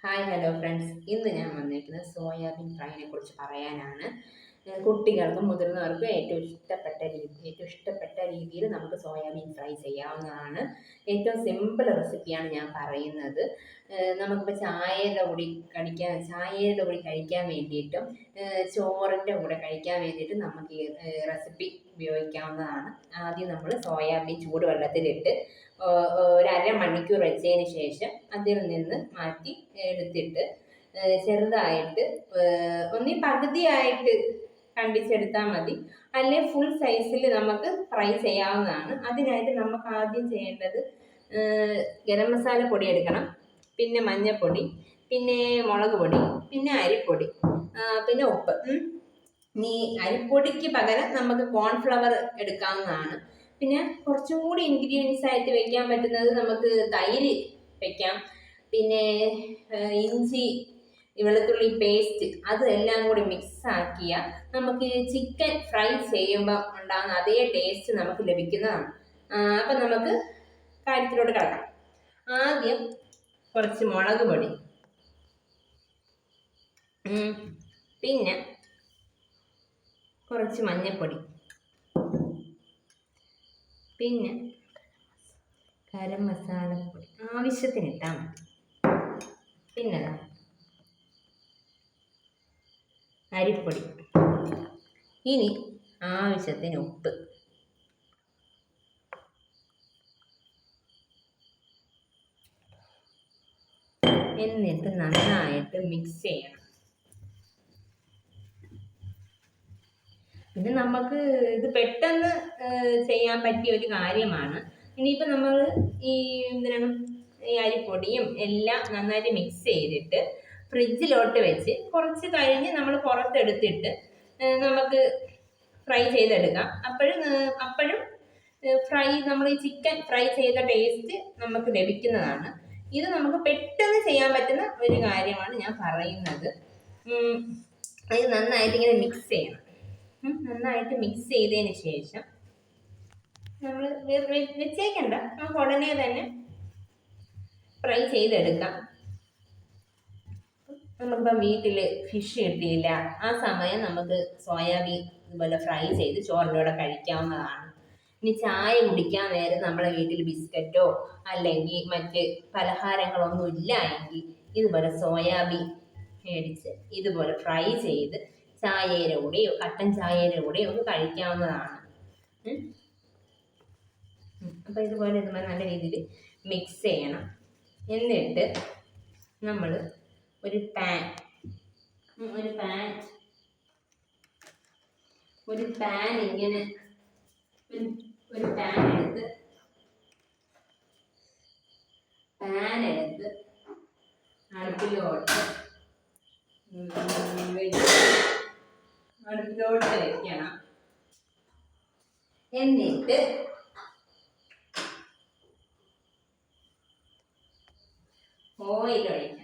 Hi hello friends, ഇന്ന് ഞാൻ വന്നിരിക്കുന്നത് സോയാബീൻ ഫ്രൈനെ കുറിച്ച് പറയാനാണ്. കുട്ടികൾക്കും മുതിർന്നവർക്കും ഏറ്റവും ഇഷ്ടപ്പെട്ട രീതിയിൽ നമുക്ക് സോയാബീൻ ഫ്രൈ ചെയ്യാവുന്നതാണ്. ഏറ്റവും സിമ്പിൾ റെസിപ്പിയാണ് ഞാൻ പറയുന്നത്. നമുക്കിപ്പോൾ ചായയുടെ കൂടി കഴിക്കാൻ വേണ്ടിയിട്ടും ചോറിൻ്റെ കൂടെ കഴിക്കാൻ വേണ്ടിയിട്ടും നമുക്ക് ഈ റെസിപ്പി ഉപയോഗിക്കാവുന്നതാണ്. ആദ്യം നമ്മൾ സോയാബീൻ ചൂടുവെള്ളത്തിലിട്ട് ഒരു അരമണിക്കൂർ വെച്ചതിന് ശേഷം അതിൽ നിന്ന് മാറ്റി എടുത്തിട്ട് ചെറുതായിട്ട് ഒന്നീ പകുതിയായിട്ട് കണ്ടിച്ചെടുത്താൽ മതി, അല്ലെ ഫുൾ സൈസിൽ നമുക്ക് ഫ്രൈ ചെയ്യാവുന്നതാണ്. അതിനായിട്ട് നമുക്ക് ആദ്യം ചെയ്യേണ്ടത് ഗരം മസാല പൊടി എടുക്കണം, പിന്നെ മഞ്ഞൾപ്പൊടി, പിന്നെ മുളക് പൊടി, പിന്നെ അരിപ്പൊടി, പിന്നെ ഉപ്പ്. ഇനി അരിപ്പൊടിക്ക് പകരം നമുക്ക് കോൺഫ്ലവർ എടുക്കാവുന്നതാണ്. പിന്നെ കുറച്ചും കൂടി ഇൻഗ്രീഡിയൻസ് ആയിട്ട് വെക്കാൻ പറ്റുന്നത് നമുക്ക് തൈര് വെക്കാം, പിന്നെ ഇഞ്ചി വെളുത്തുള്ളി പേസ്റ്റ്, അത് എല്ലാം കൂടി മിക്സ് ആക്കിയാൽ നമുക്ക് ചിക്കൻ ഫ്രൈ ചെയ്യുമ്പോൾ ഉണ്ടാകുന്ന അതേ ടേസ്റ്റ് നമുക്ക് ലഭിക്കുന്നതാണ്. അപ്പം നമുക്ക് കാര്യത്തിലോട്ട് കിടക്കാം. ആദ്യം കുറച്ച് മുളക് പൊടി, പിന്നെ കുറച്ച് മഞ്ഞൾപ്പൊടി, പിന്നെ ഗരം മസാലപ്പൊടി ആവശ്യത്തിന് ഇട്ടാൽ മതി, പിന്നെ അരിപ്പൊടി, ഇനി ആവശ്യത്തിന് ഉപ്പ്. എന്നിട്ട് നന്നായിട്ട് മിക്സ് ചെയ്യണം. ഇത് നമുക്ക് പെട്ടെന്ന് ചെയ്യാൻ പറ്റിയ ഒരു കാര്യമാണ്. ഇനിയിപ്പോൾ നമ്മൾ ഈ അരിപ്പൊടിയും എല്ലാം നന്നായിട്ട് മിക്സ് ചെയ്തിട്ട് ഫ്രിഡ്ജിലോട്ട് വെച്ച് കുറച്ച് കഴിഞ്ഞ് നമ്മൾ പുറത്തെടുത്തിട്ട് നമുക്ക് ഫ്രൈ ചെയ്തെടുക്കാം. അപ്പോഴും നമ്മൾ ഈ ചിക്കൻ ഫ്രൈ ചെയ്ത ടേസ്റ്റ് നമുക്ക് ലഭിക്കുന്നതാണ്. ഇത് നമുക്ക് പെട്ടെന്ന് ചെയ്യാൻ പറ്റുന്ന ഒരു കാര്യമാണ് ഞാൻ പറയുന്നത്. ഇത് നന്നായിട്ട് ഇങ്ങനെ മിക്സ് ചെയ്യണം. നന്നായിട്ട് മിക്സ് ചെയ്തതിന് ശേഷം നമ്മൾ വെച്ചേക്കണ്ട, നമുക്ക് ഉടനെ തന്നെ ഫ്രൈ ചെയ്തെടുക്കാം. നമുക്കിപ്പം വീട്ടിൽ ഫിഷ് കിട്ടിയില്ല, ആ സമയം നമുക്ക് സോയാബീൻ ഇതുപോലെ ഫ്രൈ ചെയ്ത് ചോറിൻ്റെ കൂടെ കഴിക്കാവുന്നതാണ്. ഇനി ചായ കുടിക്കാൻ നേരം നമ്മുടെ വീട്ടിൽ ബിസ്ക്കറ്റോ അല്ലെങ്കിൽ മറ്റ് പലഹാരങ്ങളൊന്നും ഇല്ല എങ്കിൽ ഇതുപോലെ സോയാബീൻ മേടിച്ച് ഇതുപോലെ ഫ്രൈ ചെയ്ത് ചായയുടെ കൂടെയോ കട്ടൻ ചായയുടെ കൂടെയോ ഒക്കെ കഴിക്കാവുന്നതാണ്. അപ്പോൾ ഇതുപോലെ നല്ല രീതിയിൽ മിക്സ് ചെയ്യണം. എന്നിട്ട് നമ്മൾ ഒരു പാൻ ഇങ്ങനെ ഒരു പാൻ എടുത്ത് അടുപ്പിലോട്ട് വെക്കണം. എന്നിട്ട് ഓയിൽ ഒഴിക്കണം.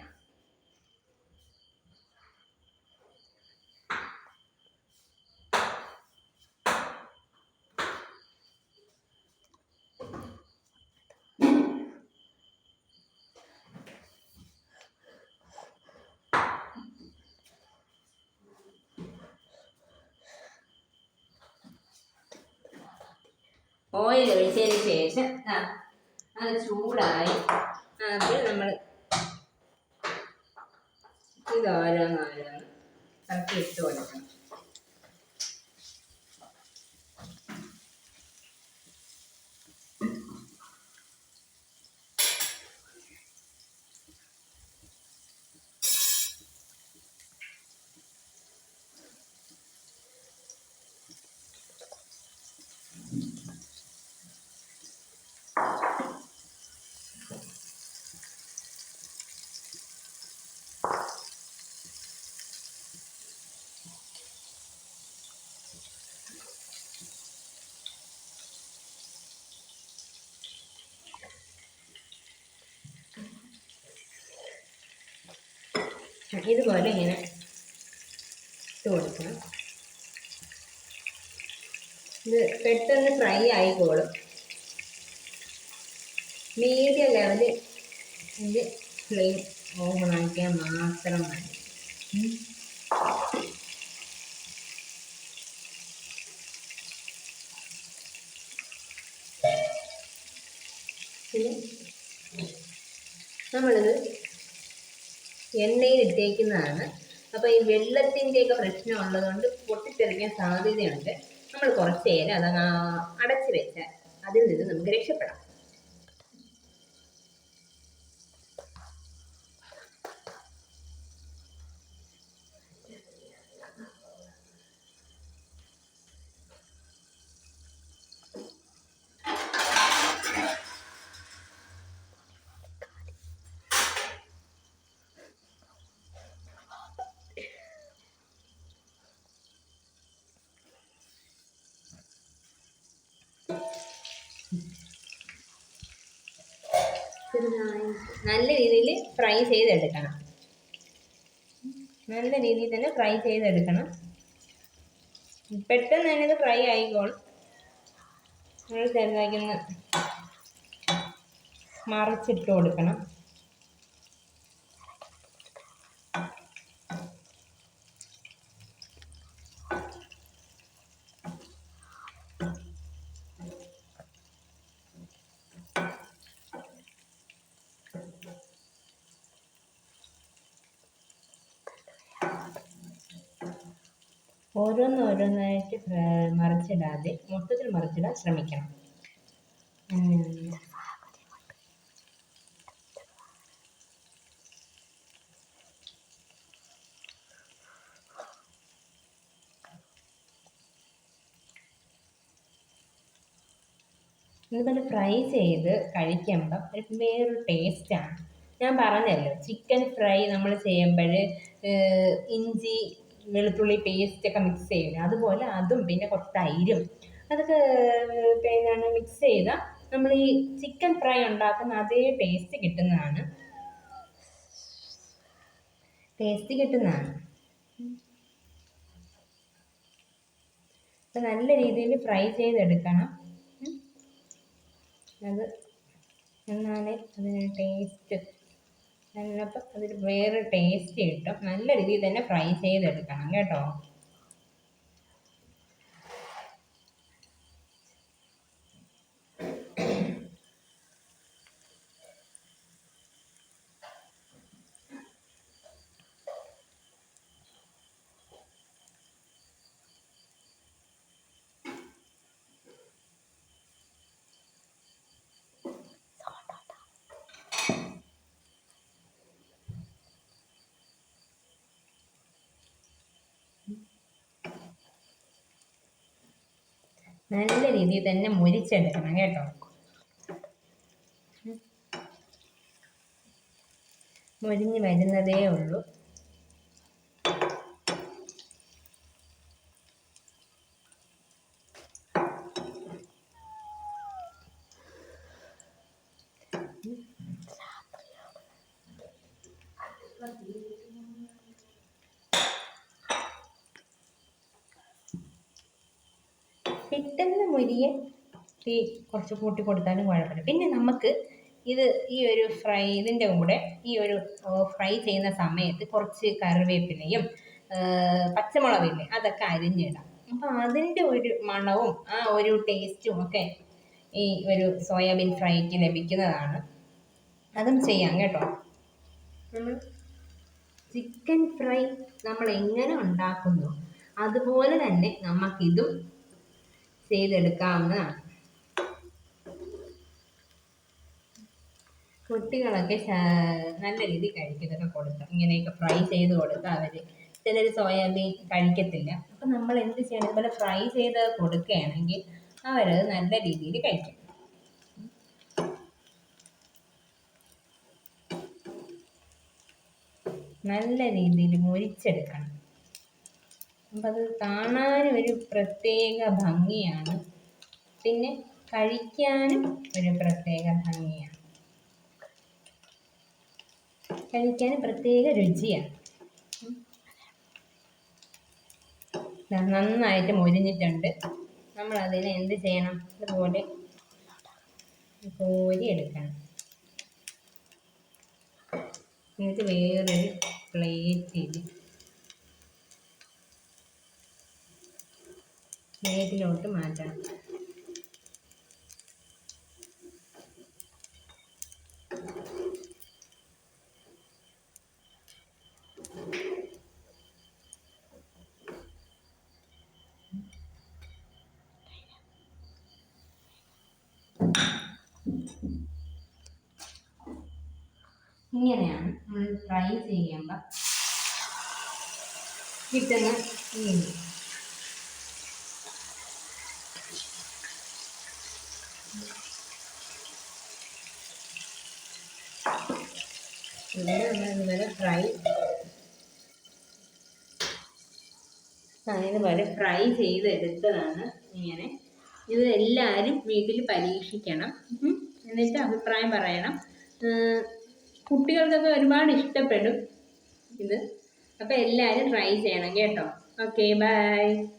ഓയിൽ ഒഴിച്ചതിന് ശേഷം അത് ചൂടായി അപ്പോൾ നമ്മൾ ഓരോന്നോരോന്ന് ഇറക്കി ഇട്ട് കൊടുക്കണം. ഇതുപോലെ ഇങ്ങനെ ഇട്ട് കൊടുക്കണം. ഇത് പെട്ടെന്ന് ഫ്രൈ ആയിക്കോളും. മീഡിയം ലെവലിൽ ഫ്ലെയിം ഓവറാക്കിയാൽ മാത്രം മതി. പിന്നെ നമ്മളിത് എണ്ണയിൽ ഇട്ടേക്കുന്നതാണ്. അപ്പോൾ ഈ വെള്ളത്തിൻ്റെയൊക്കെ പ്രശ്നം ഉള്ളതുകൊണ്ട് പൊട്ടിത്തെറിക്കാൻ സാധ്യതയുണ്ട്. നമ്മൾ കുറച്ച് നേരം അതങ്ങ് അടച്ച് വെച്ചാൽ അതിൽ നിന്ന് നമുക്ക് രക്ഷപ്പെടാം. നല്ല രീതിയിൽ ഫ്രൈ ചെയ്തെടുക്കണം. നല്ല രീതിയിൽ തന്നെ ഫ്രൈ ചെയ്തെടുക്കണം. പെട്ടെന്ന് തന്നെ ഇത് ഫ്രൈ ആയിക്കോളും. നമ്മൾ ചെറുതായിക്കൊന്ന് മറിച്ചിട്ട് കൊടുക്കണം. ഓരോന്നായിട്ട് മറിച്ചിടാതെ മൊത്തത്തിൽ മറിച്ചിടാൻ ശ്രമിക്കണം. ഇതുപോലെ ഫ്രൈ ചെയ്ത് കഴിക്കുമ്പം വേറൊരു ടേസ്റ്റാണ്. ഞാൻ പറഞ്ഞല്ലോ, ചിക്കൻ ഫ്രൈ നമ്മൾ ചെയ്യുമ്പോൾ ഇഞ്ചി വെളുത്തുള്ളി പേസ്റ്റൊക്കെ മിക്സ് ചെയ്യില്ല, അതുപോലെ അതും പിന്നെ കുറച്ച് തൈരും അതൊക്കെ പിന്നെ മിക്സ് ചെയ്താൽ നമ്മൾ ഈ ചിക്കൻ ഫ്രൈ ഉണ്ടാക്കുന്ന അതേ ടേസ്റ്റ് കിട്ടുന്നതാണ്. അപ്പം നല്ല രീതിയിൽ ഫ്രൈ ചെയ്തെടുക്കണം. അത് എന്നാലേ അതിന് ടേസ്റ്റ് നല്ലപ്പോൾ അതിൽ വേറെ ടേസ്റ്റ് കിട്ടും. നല്ല രീതിയിൽ തന്നെ ഫ്രൈ ചെയ്തെടുക്കണം കേട്ടോ. നല്ല രീതിയിൽ തന്നെ മുരിച്ചെടുക്കണം കേട്ടോ. മുരിഞ്ഞ് വരുന്നതേ ഉള്ളൂ. പെട്ടെന്ന് മുരിയെ തീ കുറച്ച് കൂട്ടി കൊടുത്താലും കുഴപ്പമില്ല. പിന്നെ നമുക്ക് ഇത് ഈ ഒരു ഇതിൻ്റെ കൂടെ ഈ ഒരു ഫ്രൈ ചെയ്യുന്ന സമയത്ത് കുറച്ച് കറിവേപ്പിലയും പച്ചമുളകില്ലേ അതൊക്കെ അരിഞ്ഞിടാം. അപ്പം അതിൻ്റെ ഒരു മണവും ആ ഒരു ടേസ്റ്റും ഒക്കെ ഈ ഒരു സോയാബീൻ ഫ്രൈക്ക് ലഭിക്കുന്നതാണ്. അതും ചെയ്യാം കേട്ടോ. നമ്മൾ ചിക്കൻ ഫ്രൈ നമ്മൾ എങ്ങനെ ഉണ്ടാക്കുന്നു അതുപോലെ തന്നെ നമുക്കിതും ചെയ്തെടുക്കാവുന്നതാണ്. കുട്ടികളൊക്കെ നല്ല രീതിയിൽ കഴിക്കും. ഇതൊക്കെ കൊടുക്കാം, ഇങ്ങനെയൊക്കെ ഫ്രൈ ചെയ്ത് കൊടുത്താൽ അവർ ചിലർ സോയാബീൻ കഴിക്കത്തില്ല. അപ്പം നമ്മൾ എന്ത് ചെയ്യണം, ഇതുപോലെ ഫ്രൈ ചെയ്ത് കൊടുക്കുകയാണെങ്കിൽ അവരത് നല്ല രീതിയിൽ കഴിക്കും. നല്ല രീതിയിൽ മുരിച്ചെടുക്കണം. അപ്പം അത് കാണാനും ഒരു പ്രത്യേക ഭംഗിയാണ്, പിന്നെ കഴിക്കാനും ഒരു പ്രത്യേക ഭംഗിയാണ്, കഴിക്കാനും പ്രത്യേക രുചിയാണ്. നന്നായിട്ട് മുരിഞ്ഞിട്ടുണ്ട്. നമ്മൾ അതിനെ എന്ത് ചെയ്യണം, ഇതുപോലെ കോരി എടുക്കണം. എന്നിട്ട് വേറൊരു പ്ലേറ്റിലോട്ട് മാറ്റാം. ഇങ്ങനെയാണ് നമ്മൾ ഫ്രൈ ചെയ്യുമ്പോൾ കിട്ടുന്ന മീൻ. ഇവിടെ നമ്മളിതുപോലെ ഫ്രൈ ചെയ്തെടുത്തതാണ് ഇങ്ങനെ. ഇത് എല്ലാവരും വീട്ടിൽ പരീക്ഷിക്കണം, എന്നിട്ട് അഭിപ്രായം പറയണം. കുട്ടികൾക്കൊക്കെ ഒരുപാട് ഇഷ്ടപ്പെടും ഇത്. അപ്പോൾ എല്ലാവരും ട്രൈ ചെയ്യണം കേട്ടോ. Okay, by.